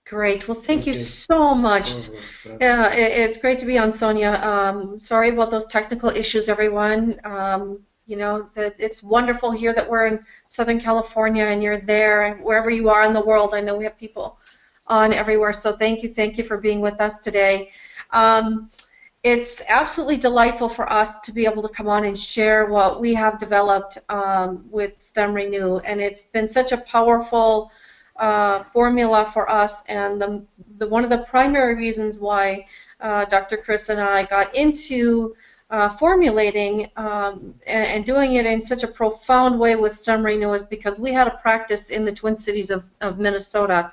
Great. Well, thank you Okay. so much. Por favor, Yeah, gracias. it's great to be on, Sonia. Sorry about those technical issues, everyone. That it's wonderful here that we're in Southern California and you're there, and wherever you are in the world. I know we have people on everywhere. So thank you for being with us today. Um, it's absolutely delightful for us to be able to come on and share what we have developed with StemRenu, and it's been such a powerful formula for us. And the one of the primary reasons why Dr. Chris and I got into formulating and doing it in such a profound way with StemRenu is because we had a practice in the Twin Cities of Minnesota,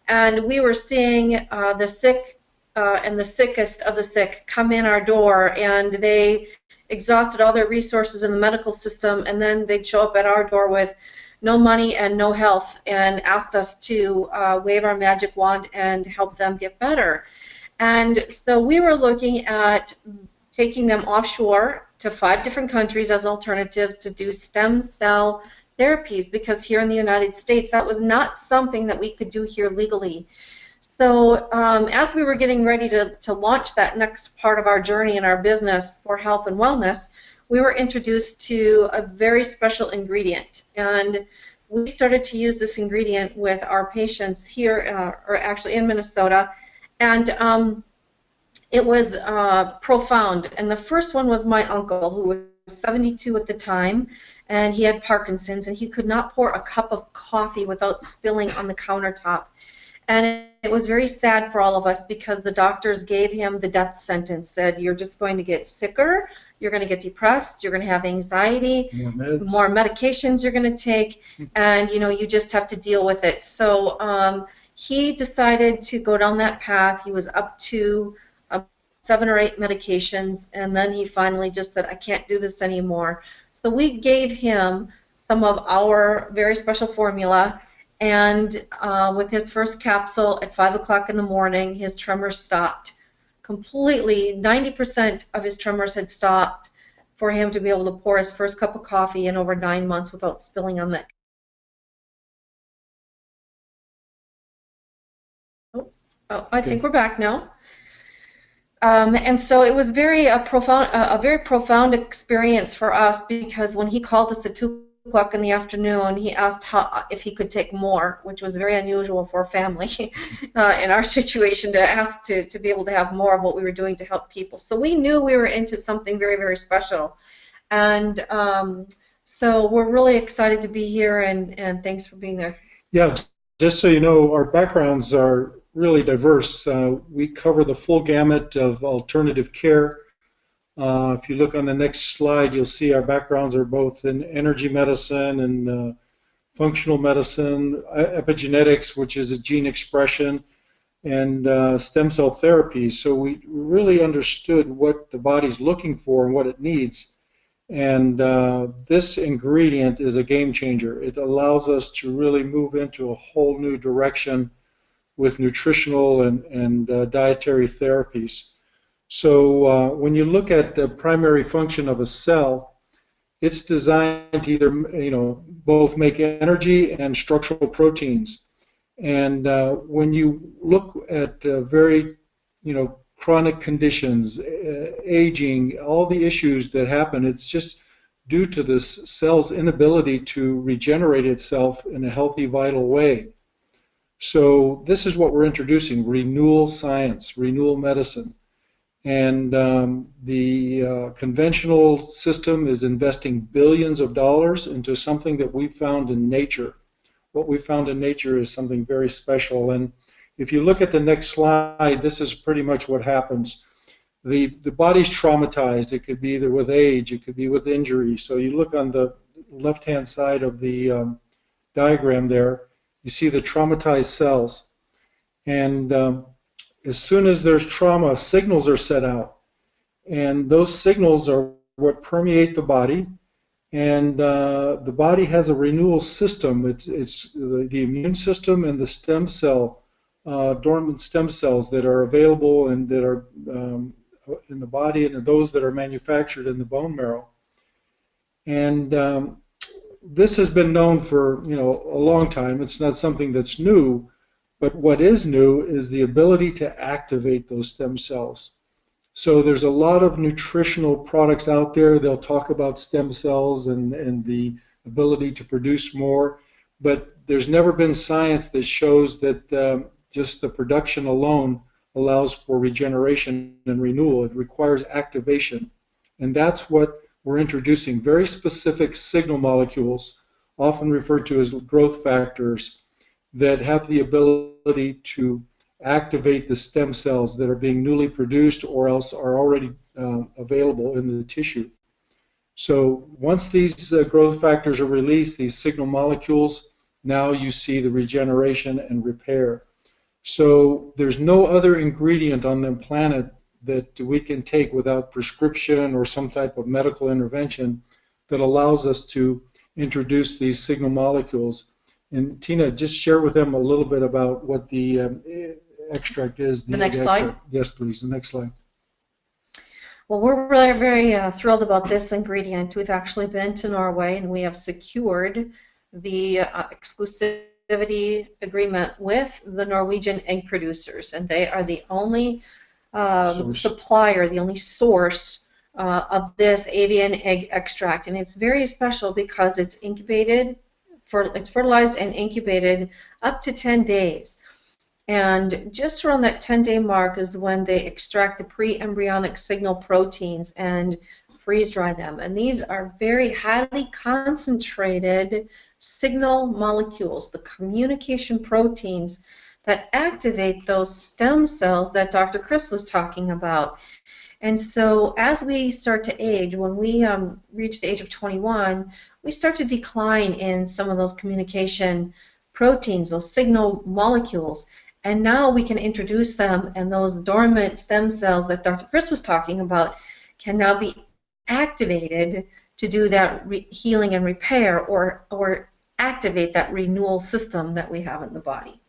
and we were seeing the sick and the sickest of the sick come in our door, and they exhausted all their resources in the medical system, and then they'd show up at our door with no money and no health and asked us to wave our magic wand and help them get better. And so we were looking at taking them offshore to 5 different countries as alternatives to do stem cell therapies, because here in the United States that was not something that we could do here legally. So as we were getting ready to launch that next part of our journey in our business for health and wellness, we were introduced to a very special ingredient. And we started to use this ingredient with our patients here, or actually in Minnesota. And it was profound. And the first one was my uncle, who was 72 at the time, and he had Parkinson's, and he could not pour a cup of coffee without spilling on the countertop. And it was very sad for all of us because the doctors gave him the death sentence, said, you're just going to get sicker, you're going to get depressed, you're going to have anxiety, More meds. more medications you're going to take, and you just have to deal with it. So he decided to go down that path. He was up to 7 or 8 medications, and then he finally just said, I can't do this anymore. So we gave him some of our very special formula, and with his first capsule at 5 o'clock in the morning, his tremors stopped completely. 90% of his tremors had stopped for him to be able to pour his first cup of coffee in over 9 months without spilling on that. Oh, I think Okay. we're back now. And so it was a very profound experience for us, because when he called us at 2 o'clock in the afternoon, he asked if he could take more, which was very unusual for a family in our situation, to ask to be able to have more of what we were doing to help people. So we knew we were into something very, very special. And so we're really excited to be here, and thanks for being there. Yeah, just so you know, our backgrounds are really diverse. We cover the full gamut of alternative care. If you look on the next slide, you'll see our backgrounds are both in energy medicine and functional medicine, epigenetics, which is a gene expression, and stem cell therapy. So we really understood what the body's looking for and what it needs. And this ingredient is a game changer. It allows us to really move into a whole new direction with nutritional and dietary therapies. So when you look at the primary function of a cell, it's designed to either, both make energy and structural proteins. And when you look at very, chronic conditions, aging, all the issues that happen, it's just due to this cell's inability to regenerate itself in a healthy, vital way. So this is what we're introducing: renewal science, renewal medicine. And the conventional system is investing billions of dollars into something that we found in nature. What we found in nature is something very special. And if you look at the next slide, this is pretty much what happens. The body's traumatized. It could be either with age, it could be with injury. So you look on the left-hand side of the diagram there, you see the traumatized cells. And as soon as there's trauma, signals are set out. And those signals are what permeate the body. And the body has a renewal system. It's the immune system and the stem cell, dormant stem cells that are available and that are in the body, and those that are manufactured in the bone marrow. And this has been known for a long time. It's not something that's new, But what is new is the ability to activate those stem cells. So there's a lot of nutritional products out there. They'll talk about stem cells and the ability to produce more, but there's never been science that shows that just the production alone allows for regeneration and renewal. It requires activation. And that's what we're introducing, very specific signal molecules, often referred to as growth factors, that have the ability to activate the stem cells that are being newly produced or else are already available in the tissue. So once these growth factors are released, these signal molecules, now you see the regeneration and repair. So there's no other ingredient on the planet that we can take without prescription or some type of medical intervention that allows us to introduce these signal molecules. And Tina, just share with them a little bit about what the extract is. The next slide. Yes, please. The next slide. Well, we're really very thrilled about this ingredient. We've actually been to Norway and we have secured the exclusivity agreement with the Norwegian egg producers, and they are the only supplier, the only source of this avian egg extract. And it's very special because it's incubated, it's fertilized and incubated up to 10 days. And just around that 10-day mark is when they extract the pre-embryonic signal proteins and freeze dry them. And these are very highly concentrated signal molecules, the communication proteins that activate those stem cells that Dr. Chris was talking about. And so as we start to age, when we reach the age of 21, we start to decline in some of those communication proteins, those signal molecules. And now we can introduce them, and those dormant stem cells that Dr. Chris was talking about can now be activated to do that healing and repair, or activate that renewal system that we have in the body.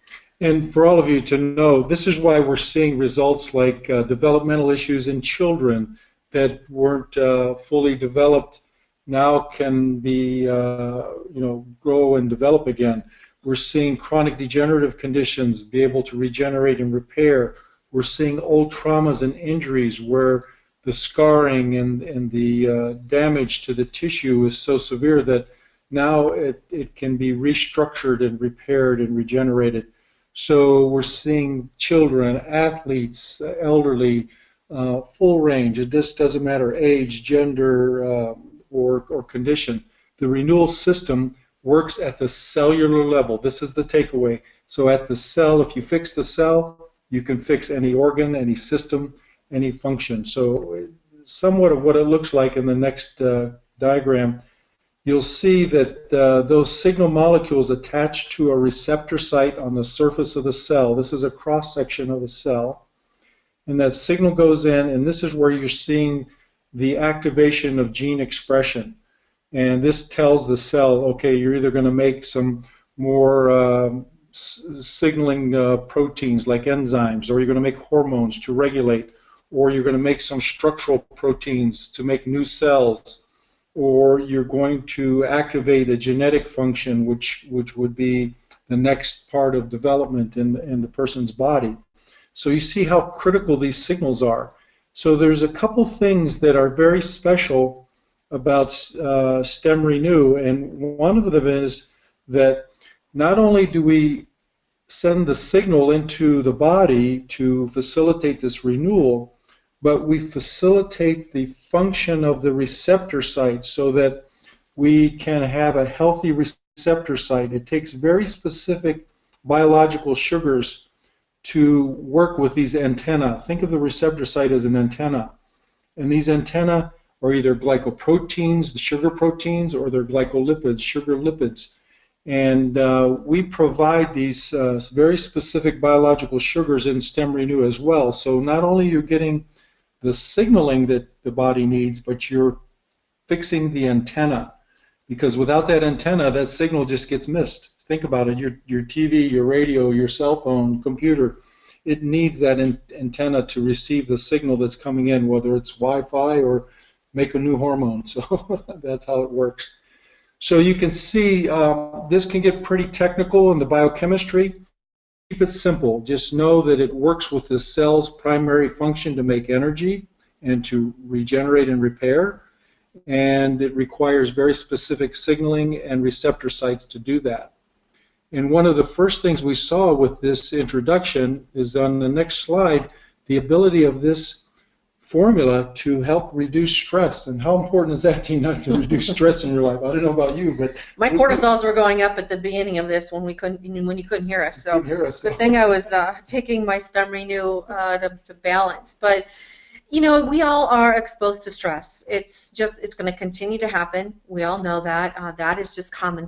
And for all of you to know, this is why we're seeing results like developmental issues in children that weren't fully developed now can be, grow and develop again. We're seeing chronic degenerative conditions be able to regenerate and repair. We're seeing old traumas and injuries where the scarring and the damage to the tissue is so severe that now it can be restructured and repaired and regenerated. So we're seeing children, athletes, elderly, full range. It just doesn't matter age, gender, or condition. The renewal system works at the cellular level. This is the takeaway. So at the cell, if you fix the cell, you can fix any organ, any system, any function. So somewhat of what it looks like in the next diagram, you'll see that those signal molecules attach to a receptor site on the surface of the cell. This is a cross-section of the cell. And that signal goes in, and this is where you're seeing the activation of gene expression. And this tells the cell, okay, you're either going to make some more signaling proteins like enzymes, or you're going to make hormones to regulate, or you're going to make some structural proteins to make new cells, or you're going to activate a genetic function, which would be the next part of development in the person's body. So you see how critical these signals are. So there's a couple things that are very special about StemRenu, and one of them is that not only do we send the signal into the body to facilitate this renewal, but we facilitate the function of the receptor site so that we can have a healthy receptor site. It takes very specific biological sugars to work with these antennae. Think of the receptor site as an antenna, and these antennae are either glycoproteins, the sugar proteins, or they're glycolipids, sugar lipids. And we provide these very specific biological sugars in StemRenu as well. So not only are you getting the signaling that the body needs, but you're fixing the antenna. Because without that antenna, that signal just gets missed. Think about it, your TV, your radio, your cell phone, computer, it needs that antenna to receive the signal that's coming in, whether it's Wi-Fi or make a new hormone. So that's how it works. So you can see this can get pretty technical in the biochemistry, it simple. Just know that it works with the cell's primary function to make energy and to regenerate and repair, and it requires very specific signaling and receptor sites to do that. And one of the first things we saw with this introduction is on the next slide, the ability of this formula to help reduce stress. And how important is that, Tina, to reduce stress in your life? I don't know about you, but my cortisols were going up at the beginning of this when you couldn't hear us. So the thing I was taking my StemRenu to balance. But we all are exposed to stress. It's going to continue to happen. We all know that. That is just common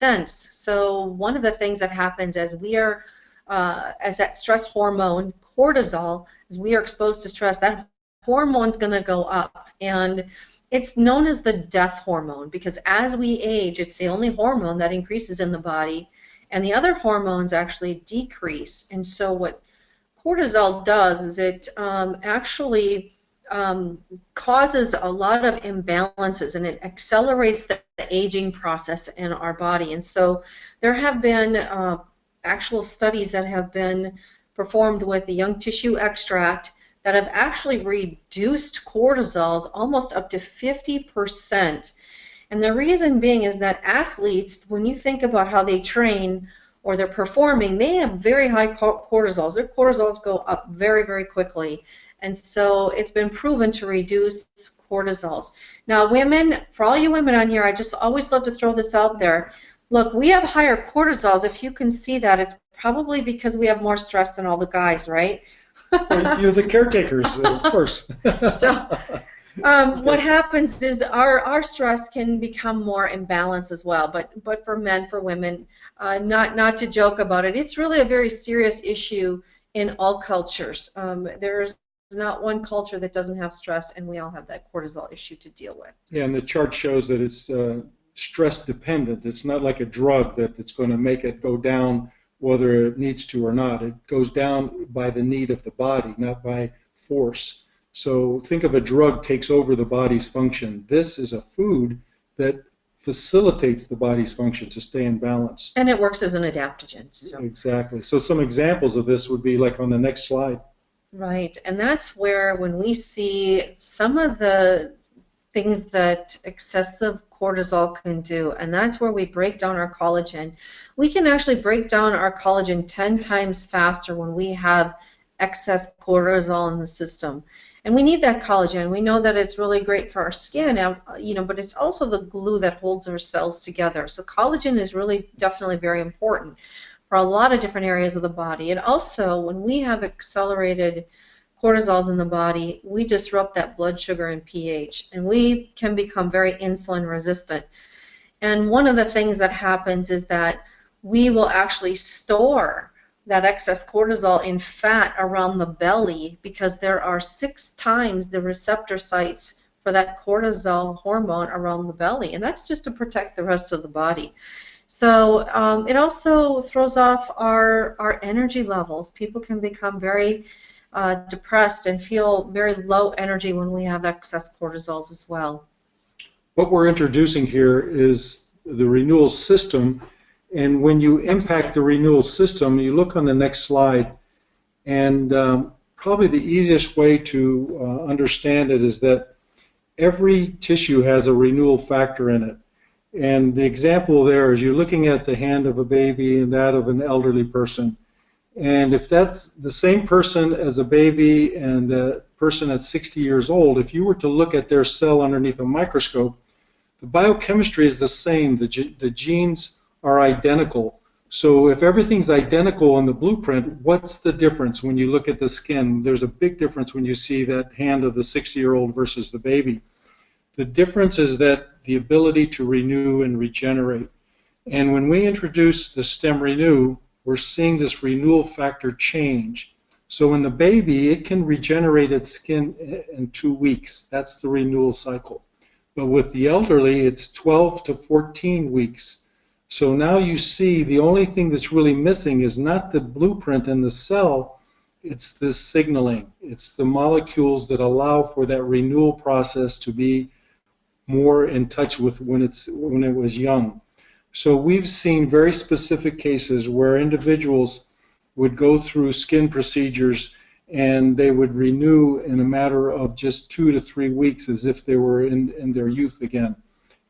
sense. So one of the things that happens as we are, as that stress hormone, cortisol, as we are exposed to stress, that hormone's going to go up. And it's known as the death hormone because as we age, it's the only hormone that increases in the body, and the other hormones actually decrease. And so what cortisol does is it actually causes a lot of imbalances, and it accelerates the aging process in our body. And so there have been actual studies that have been performed with the young tissue extract that have actually reduced cortisols almost up to 50%. And the reason being is that athletes, when you think about how they train or they're performing, they have very high cortisols. Their cortisols go up very, very quickly. And so it's been proven to reduce cortisols. Now women, for all you women on here, I just always love to throw this out there. Look, we have higher cortisols. If you can see that, it's probably because we have more stress than all the guys, right? Well, you're the caretakers, of course. So what happens is our stress can become more imbalanced as well. But for men, for women, not to joke about it, it's really a very serious issue in all cultures. There's not one culture that doesn't have stress, and we all have that cortisol issue to deal with. Yeah, and the chart shows that it's stress dependent. It's not like a drug that it's going to make it go down whether it needs to or not. It goes down by the need of the body, not by force. So think of a drug takes over the body's function. This is a food that facilitates the body's function to stay in balance. And it works as an adaptogen. So. Exactly. So some examples of this would be like on the next slide. Right, and that's where when we see some of the things that excessive cortisol can do, and that's where we break down our collagen. We can actually break down our collagen 10 times faster when we have excess cortisol in the system. And we need that collagen. We know that it's really great for our skin, but it's also the glue that holds our cells together. So collagen is really definitely very important for a lot of different areas of the body. And also, when we have accelerated cortisols in the body, we disrupt that blood sugar and pH, and we can become very insulin resistant. And one of the things that happens is that we will actually store that excess cortisol in fat around the belly because there are 6 times the receptor sites for that cortisol hormone around the belly, and that's just to protect the rest of the body. So it also throws off our energy levels. People can become very depressed and feel very low energy when we have excess cortisols as well. What we're introducing here is the renewal system, and when you impact the renewal system, you look on the next slide, and probably the easiest way to understand it is that every tissue has a renewal factor in it. And the example there is you're looking at the hand of a baby and that of an elderly person. And if that's the same person as a baby and the person at 60 years old, if you were to look at their cell underneath a microscope, the biochemistry is the same. The genes are identical. So if everything's identical in the blueprint, what's the difference when you look at the skin? There's a big difference when you see that hand of the 60-year-old versus the baby. The difference is that the ability to renew and regenerate. And when we introduce the StemRenu, we're seeing this renewal factor change. So in the baby, it can regenerate its skin in 2 weeks. That's the renewal cycle. But with the elderly, it's 12 to 14 weeks. So now you see the only thing that's really missing is not the blueprint in the cell, it's this signaling. It's the molecules that allow for that renewal process to be more in touch with when it was young. So we've seen very specific cases where individuals would go through skin procedures and they would renew in a matter of just 2 to 3 weeks as if they were in their youth again.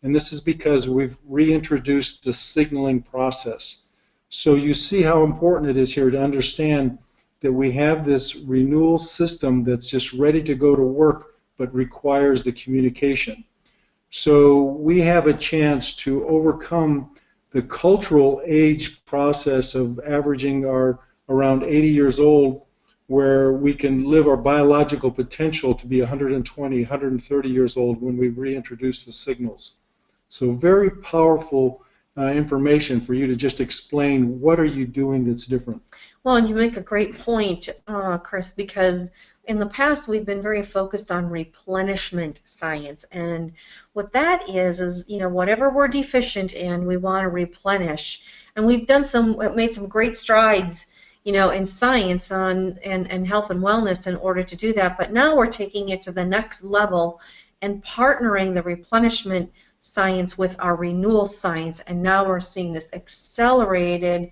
And this is because we've reintroduced the signaling process. So you see how important it is here to understand that we have this renewal system that's just ready to go to work, but requires the communication. So we have a chance to overcome the cultural age process of averaging our around 80 years old, where we can live our biological potential to be 120, 130 years old when we reintroduce the signals. So very powerful information for you to just explain what are you doing that's different. Well, and you make a great point, Chris, because in the past we've been very focused on replenishment science, and what that is whatever we're deficient in, we want to replenish, and we've made some great strides, in science and health and wellness in order to do that. But now we're taking it to the next level and partnering the replenishment science with our renewal science, and now we're seeing this accelerated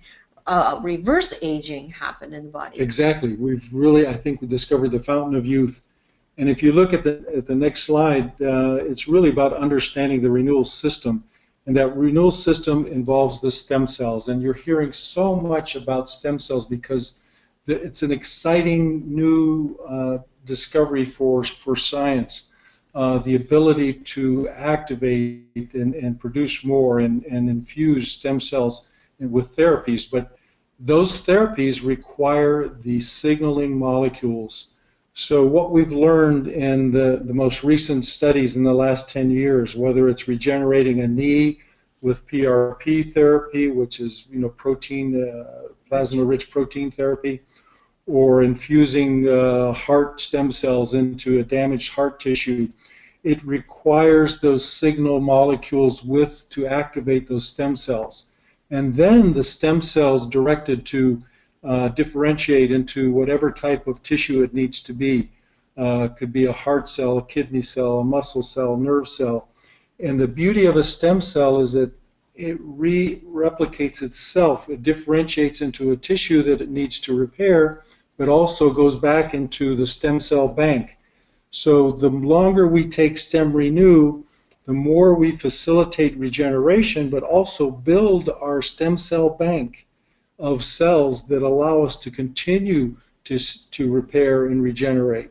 reverse aging happen in the body. Exactly. We've really, I think, discovered the fountain of youth. And if you look at the next slide, it's really about understanding the renewal system. And that renewal system involves the stem cells. And you're hearing so much about stem cells because it's an exciting new discovery for science. The ability to activate and produce more and infuse stem cells with therapies, but those therapies require the signaling molecules. So what we've learned in the most recent studies in the last 10 years, whether it's regenerating a knee with PRP therapy, which is plasma-rich protein therapy, or infusing heart stem cells into a damaged heart tissue, it requires those signal molecules to activate those stem cells. And then the stem cells directed to differentiate into whatever type of tissue it needs to be. It could be a heart cell, a kidney cell, a muscle cell, nerve cell. And the beauty of a stem cell is that it replicates itself. It differentiates into a tissue that it needs to repair, but also goes back into the stem cell bank. So the longer we take StemRenu, the more we facilitate regeneration, but also build our stem cell bank of cells that allow us to continue to repair and regenerate.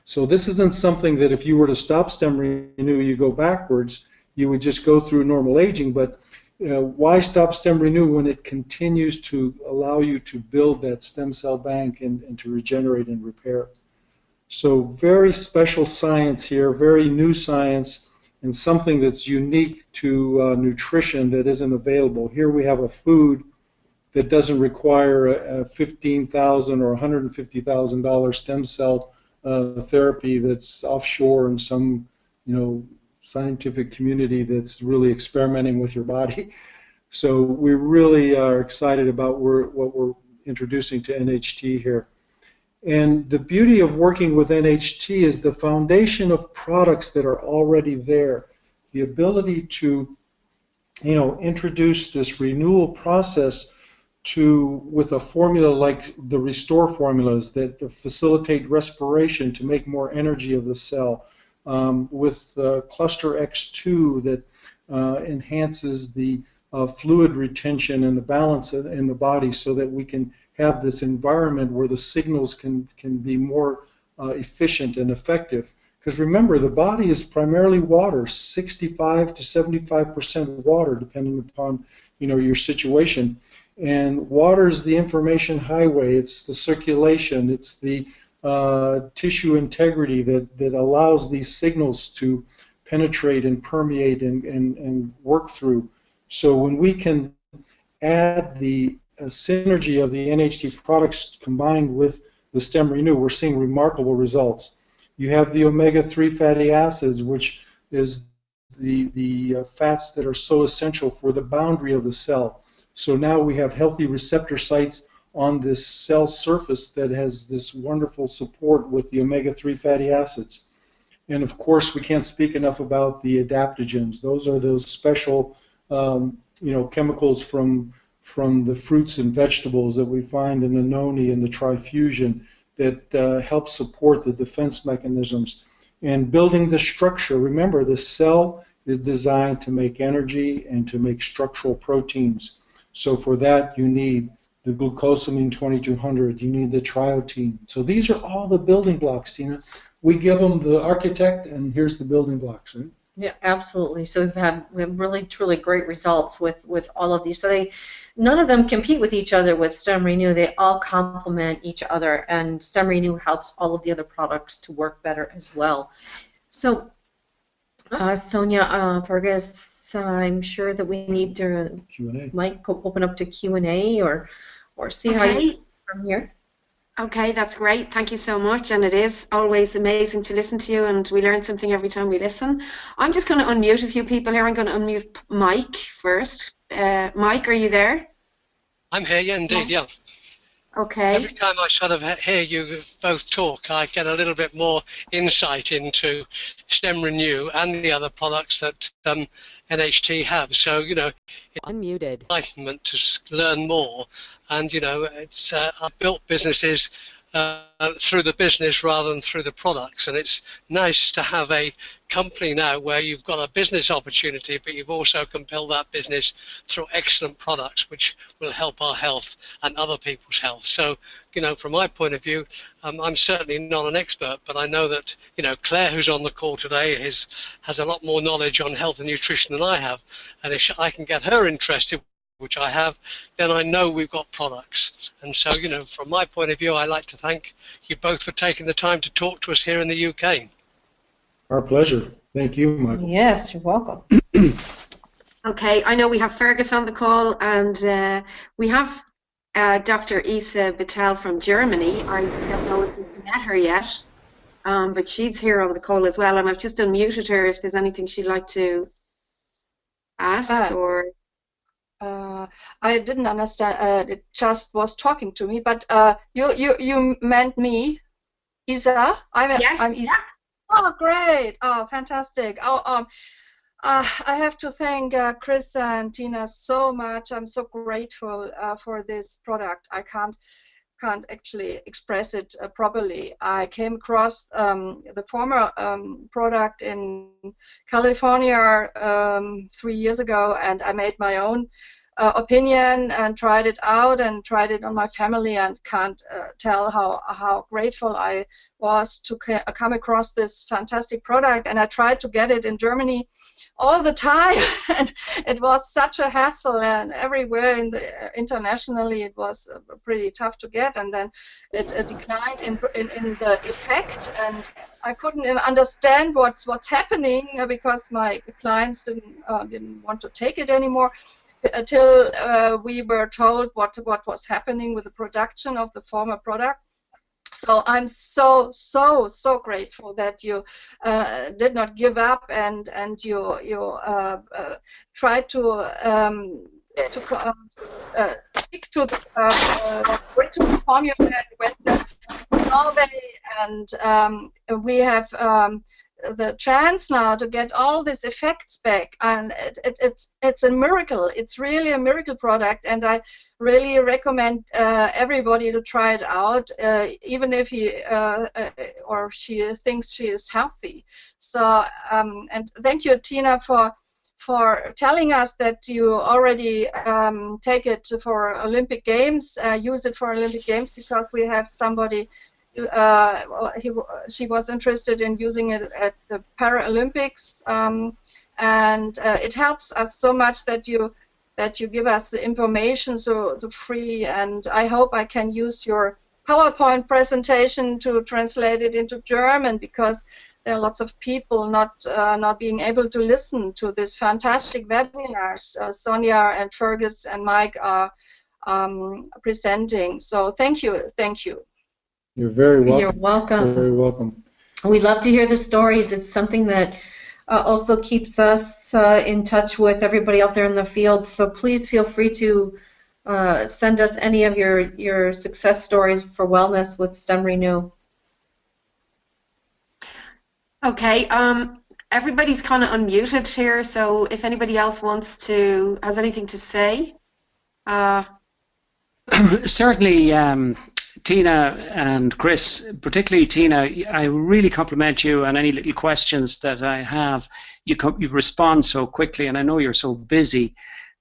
So this isn't something that if you were to stop StemRenu, you go backwards, you would just go through normal aging. But why stop StemRenu when it continues to allow you to build that stem cell bank and to regenerate and repair? So very special science here, very new science, and something that's unique to nutrition that isn't available. Here we have a food that doesn't require a $15,000 or $150,000 stem cell therapy that's offshore in some, scientific community that's really experimenting with your body. So we really are excited about what we're introducing to NHT here. And the beauty of working with NHT is the foundation of products that are already there. The ability to, introduce this renewal process with a formula like the Restore formulas that facilitate respiration to make more energy of the cell, with Cluster X2 that enhances the fluid retention and the balance in the body so that we can have this environment where the signals can be more efficient and effective. Because remember, the body is primarily water, 65 to 75% water, depending upon your situation. And water is the information highway. It's the circulation. It's the tissue integrity that allows these signals to penetrate and permeate and work through. So when we can add the synergy of the NHT products combined with the StemRenu, we're seeing remarkable results. You have the omega-3 fatty acids, which is the fats that are so essential for the boundary of the cell. So now we have healthy receptor sites on this cell surface that has this wonderful support with the omega-3 fatty acids. And of course, we can't speak enough about the adaptogens. Those are those special chemicals from from the fruits and vegetables that we find in the noni and the trifusion that help support the defense mechanisms. And building the structure, remember the cell is designed to make energy and to make structural proteins. So for that you need the glucosamine 2200, you need the triotein. So these are all the building blocks, Tina. We give them the architect, and here's the building blocks. Right? Yeah, absolutely. So we have really, truly great results with all of these. So none of them compete with each other with StemRenu. They all complement each other, and StemRenu helps all of the other products to work better as well. So, Sonia, Fergus, I'm sure that we need to might open up to Q&A or see how you from here. Okay, that's great. Thank you so much. And it is always amazing to listen to you, and we learn something every time we listen. I'm just going to unmute a few people here. I'm going to unmute Mike first. Mike, are you there? I'm here, yeah, indeed, yeah. Okay. Every time I sort of hear you both talk, I get a little bit more insight into StemRenu and the other products that NHT have. So, you know, it's unmuted. Enlightenment to learn more. And, you know, it's I've built businesses through the business rather than through the products. And it's nice to have a company now where you've got a business opportunity, but you've also can build that business through excellent products, which will help our health and other people's health. So, you know, from my point of view, I'm certainly not an expert, but I know that, you know, Claire, who's on the call today, has a lot more knowledge on health and nutrition than I have. And if I can get her interested, which I have, then I know we've got products. And so, you know, from my point of view, I'd like to thank you both for taking the time to talk to us here in the UK. Our pleasure. Thank you, Michael. Yes, you're welcome. Okay, I know we have Fergus on the call, and we have Dr. Isa Vittel from Germany. I don't know if you've met her yet, but she's here on the call as well, and I've just unmuted her if there's anything she'd like to ask or... I didn't understand. It just was talking to me. But you meant me, Isa? Yes. I'm Isa. Yeah. Oh, great! Oh, fantastic! I have to thank Chris and Tina so much. I'm so grateful for this product. I can't actually express it properly. I came across the former product in California 3 years ago, and I made my own opinion and tried it out and tried it on my family, and can't tell how grateful I was to come across this fantastic product. And I tried to get it in Germany all the time, and it was such a hassle, and everywhere internationally it was pretty tough to get, and then it declined in the effect, and I couldn't understand what's happening because my clients didn't want to take it anymore until we were told what was happening with the production of the former product. So I'm so grateful that you did not give up, and you tried to stick to the original formula and went to Norway, and we have the chance now to get all these effects back, and it's a miracle. It's really a miracle product, and I really recommend everybody to try it out, even if he or she thinks she is healthy. So and thank you, Tina, for telling us that you already take it for Olympic Games, use it for Olympic Games, because we have somebody. She was interested in using it at the Paralympics, and it helps us so much that you give us the information so free. And I hope I can use your PowerPoint presentation to translate it into German, because there are lots of people not being able to listen to this fantastic webinars Sonia and Fergus and Mike are presenting. So thank you. You're very welcome. You're welcome. Very welcome. We love to hear the stories. It's something that also keeps us in touch with everybody out there in the field. So please feel free to send us any of your success stories for wellness with StemRenu. Okay. Everybody's kind of unmuted here, so if anybody else has anything to say. Certainly, Tina and Chris, particularly Tina, I really compliment you on any little questions that I have. You respond so quickly, and I know you're so busy.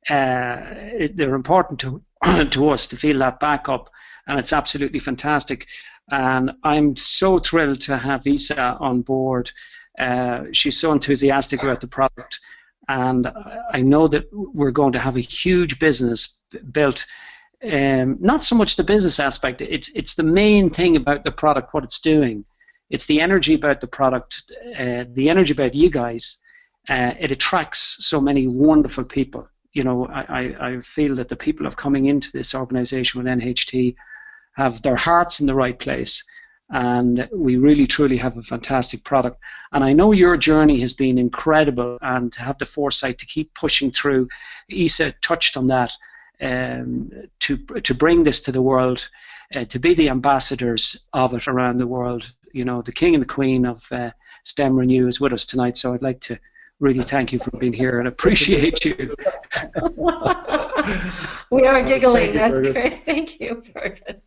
They're important to to us to feel that backup, and it's absolutely fantastic. And I'm so thrilled to have Isa on board. She's so enthusiastic about the product, and I know that we're going to have a huge business built. Not so much the business aspect, it's the main thing about the product, what it's doing. It's the energy about the product, the energy about you guys. It attracts so many wonderful people. You know, I feel that the people of coming into this organization with NHT have their hearts in the right place, and we really truly have a fantastic product. And I know your journey has been incredible, and to have the foresight to keep pushing through. Isa touched on that. To bring this to the world, to be the ambassadors of it around the world. You know, the king and the queen of StemRenu is with us tonight, so I'd like to really thank you for being here and appreciate you. We are giggling. That's Fergus. great. Thank you, Fergus.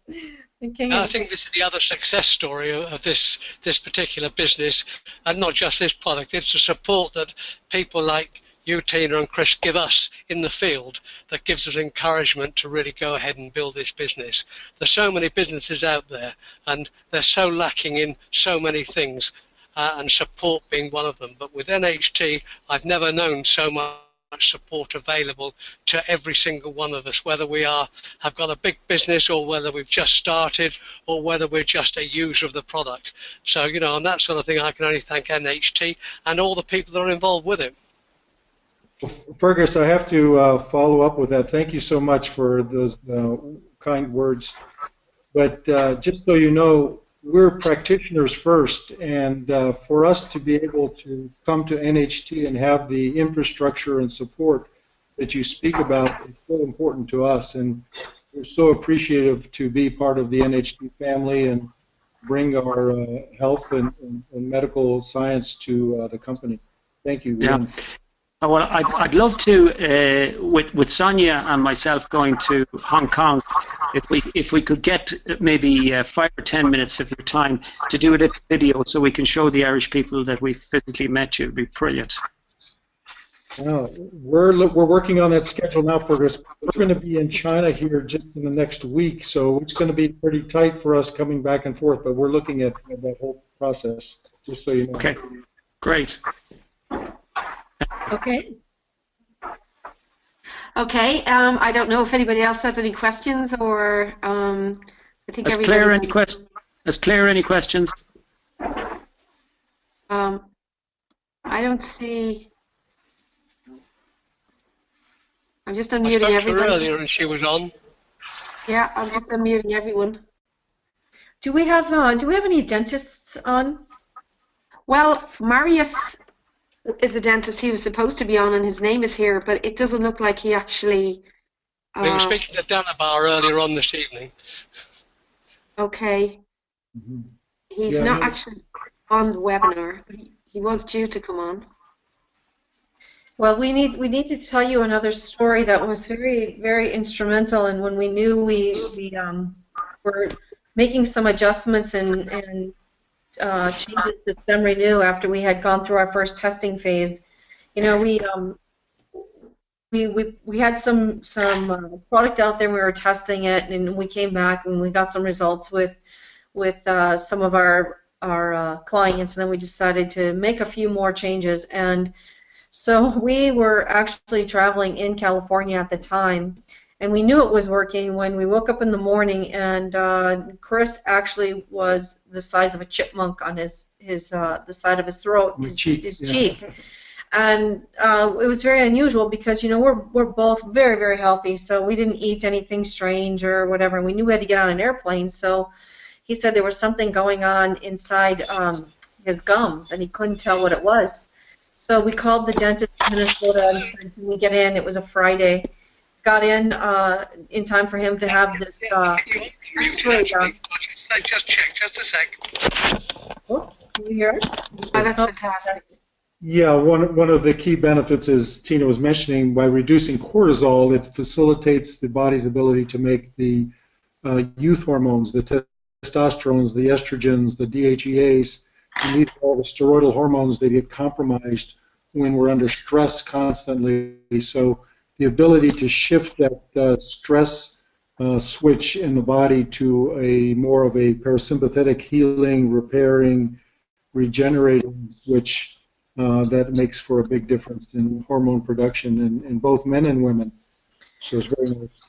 I think this is the other success story of this particular business, and not just this product. It's the support that people like you, Tina, and Chris give us in the field that gives us encouragement to really go ahead and build this business. There's so many businesses out there, and they're so lacking in so many things, and support being one of them. But with NHT, I've never known so much support available to every single one of us, whether we have got a big business, or whether we've just started, or whether we're just a user of the product. So, you know, on that sort of thing, I can only thank NHT and all the people that are involved with it. Fergus, I have to follow up with that. Thank you so much for those kind words. But just so you know, we're practitioners first, and for us to be able to come to NHT and have the infrastructure and support that you speak about is so important to us, and we're so appreciative to be part of the NHT family and bring our health and medical science to the company. Thank you. Yeah. Well, I'd love to, with Sonia and myself going to Hong Kong, if we could get maybe 5 or 10 minutes of your time to do a little video so we can show the Irish people that we physically met you. It'd be brilliant. We're working on that schedule now, Fergus. We're going to be in China here just in the next week, so it's going to be pretty tight for us coming back and forth, but we're looking at that whole process, just so you know. Okay, great. Okay. Okay, I don't know if anybody else has any questions, or I think Has Claire any questions? I don't see. I'm just unmuting I spoke to her everyone. earlier and she was on. Yeah, I'm just unmuting everyone. Do we have any dentists on? Well, Marius is a dentist. He was supposed to be on, and his name is here, but it doesn't look like he actually. We were speaking to Danabar earlier on this evening. Okay. Mm-hmm. He's not actually on the webinar, but he was due to come on. Well, we need to tell you another story that was very, very instrumental, and when we knew we were making some adjustments and changes to StemRenu after we had gone through our first testing phase. You know, we had some product out there. We were testing it, and we came back and we got some results with some of our clients, and then we decided to make a few more changes. And so we were actually traveling in California at the time, and we knew it was working when we woke up in the morning, and Chris actually was the size of a chipmunk on the side of his throat, his cheek. And it was very unusual because, you know, we're both very, very healthy, so we didn't eat anything strange or whatever, and we knew we had to get on an airplane. So he said there was something going on inside his gums, and he couldn't tell what it was. So we called the dentist in Minnesota and said, can we get in? It was a Friday. Got in time for him to have this X-ray done. Just check, just a sec. Oh, can you hear us? Oh, that's fantastic. Yeah, one of the key benefits, as Tina was mentioning, by reducing cortisol, it facilitates the body's ability to make the youth hormones, the testosterones, the estrogens, the DHEAs, and these are all the steroidal hormones that get compromised when we're under stress constantly. So the ability to shift that stress switch in the body to a more of a parasympathetic healing, repairing, regenerating switch, that makes for a big difference in hormone production in both men and women. So it's very nice.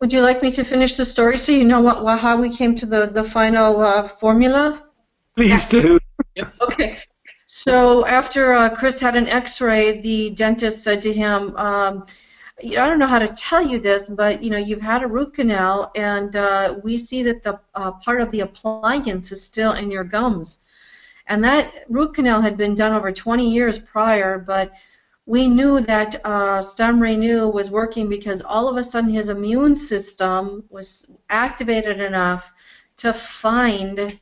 Would you like me to finish the story so you know how we came to the final formula? Please do. Okay. So after Chris had an X-ray, the dentist said to him, I don't know how to tell you this, but you've had a root canal, and we see that the part of the appliance is still in your gums. And that root canal had been done over 20 years prior, but we knew that StemRenu was working because all of a sudden his immune system was activated enough to find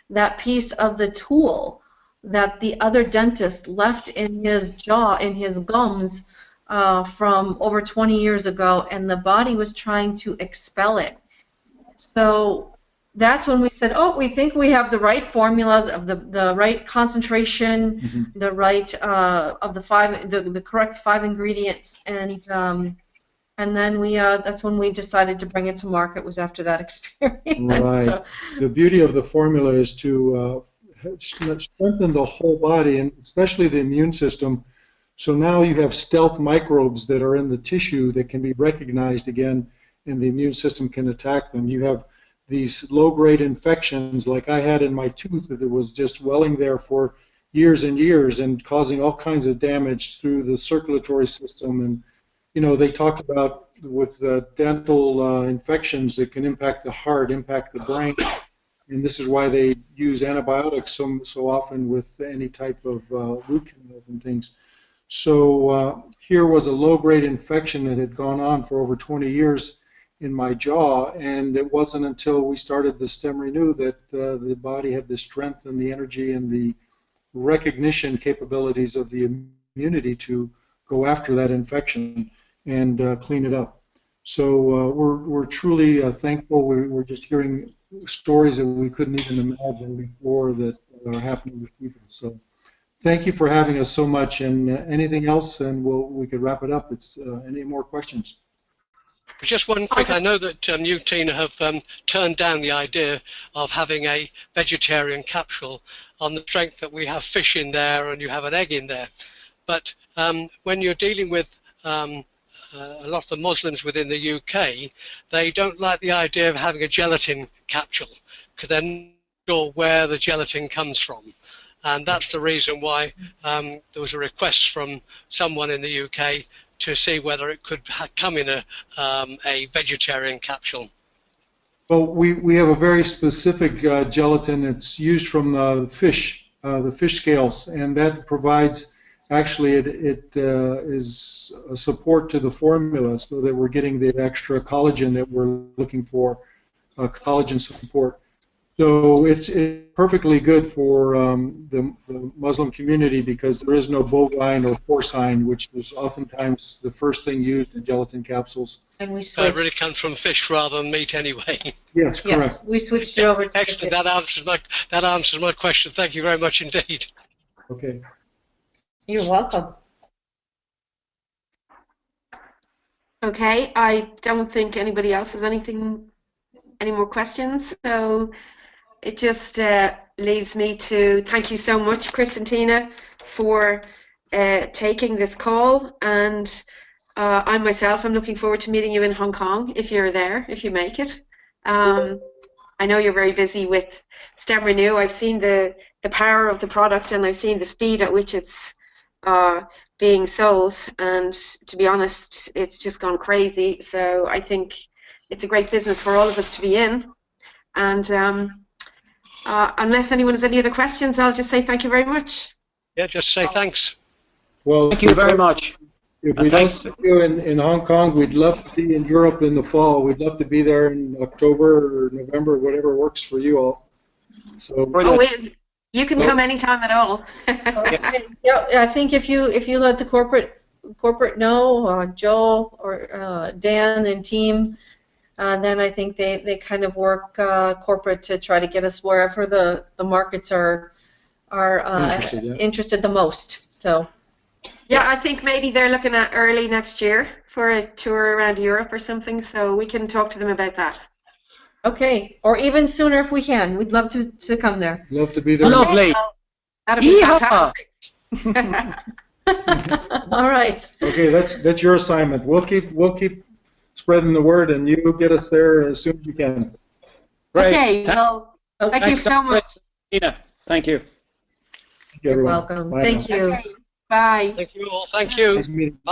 that piece of the tool that the other dentist left in his jaw, in his gums, from over 20 years ago, and the body was trying to expel it. So that's when we said, oh, we think we have the right formula, of the right concentration, the right of the correct 5 ingredients, and then we that's when we decided to bring it to market. Was after that experience. Right. So, the beauty of the formula is to strengthen the whole body, and especially the immune system. So now you have stealth microbes that are in the tissue that can be recognized again, and the immune system can attack them. You have these low-grade infections like I had in my tooth that was just welling there for years and years and causing all kinds of damage through the circulatory system. And they talk about with dental infections that can impact the heart, impact the brain, and this is why they use antibiotics so often with any type of root canals and things. So here was a low-grade infection that had gone on for over 20 years in my jaw, and it wasn't until we started the StemRenu that the body had the strength and the energy and the recognition capabilities of the immunity to go after that infection and clean it up. So we're truly thankful. We're just hearing stories that we couldn't even imagine before that are happening with people. So thank you for having us so much. And anything else, and we could wrap it up. It's any more questions? Just one quick, I know that you, Tina, have turned down the idea of having a vegetarian capsule on the strength that we have fish in there and you have an egg in there. But when you're dealing with a lot of the Muslims within the UK, they don't like the idea of having a gelatin capsule because they're not sure where the gelatin comes from. And that's the reason why there was a request from someone in the UK to see whether it could come in a vegetarian capsule. Well, we have a very specific gelatin. It's used from the fish scales, and that provides, actually it is a support to the formula so that we're getting the extra collagen that we're looking for, collagen support. So it's perfectly good for the Muslim community because there is no bovine or porcine, which is oftentimes the first thing used in gelatin capsules. and we It switched. really comes from fish rather than meat anyway. Yes, correct. Yes, we switched it over to Excellent. That answers my question. Thank you very much indeed. Okay. You're welcome. Okay, I don't think anybody else has any more questions, so it just leaves me to thank you so much, Chris and Tina, for taking this call, and I myself am looking forward to meeting you in Hong Kong if you're there, if you make it. I know you're very busy with StemRenu. I've seen the power of the product, and I've seen the speed at which it's being sold, and to be honest, it's just gone crazy. So I think it's a great business for all of us to be in. And unless anyone has any other questions, I'll just say thank you very much. Yeah, just say thanks. Well, Thank you very much. if we don't see you in Hong Kong, we'd love to be in Europe in the fall. We'd love to be there in October or November, whatever works for you all. So Oh, You can come anytime at all. Okay. Yeah, I think if you let the corporate know, Joe or Dan and team, then I think they kind of work corporate to try to get us wherever the markets are interested the most. So. Yeah, I think maybe they're looking at early next year for a tour around Europe or something, so we can talk to them about that. Okay, or even sooner if we can. We'd love to come there. Love to be there. Lovely. That'd be Yeehaw! fantastic. All right. Okay, that's your assignment. We'll keep spreading the word, and you get us there as soon as you can. Great. Okay, well, thank you so much. Tina, thank you. Thank you, You're everyone. welcome. Bye Thank now. you. Okay, bye. Thank you all. Thank you. Nice meeting you.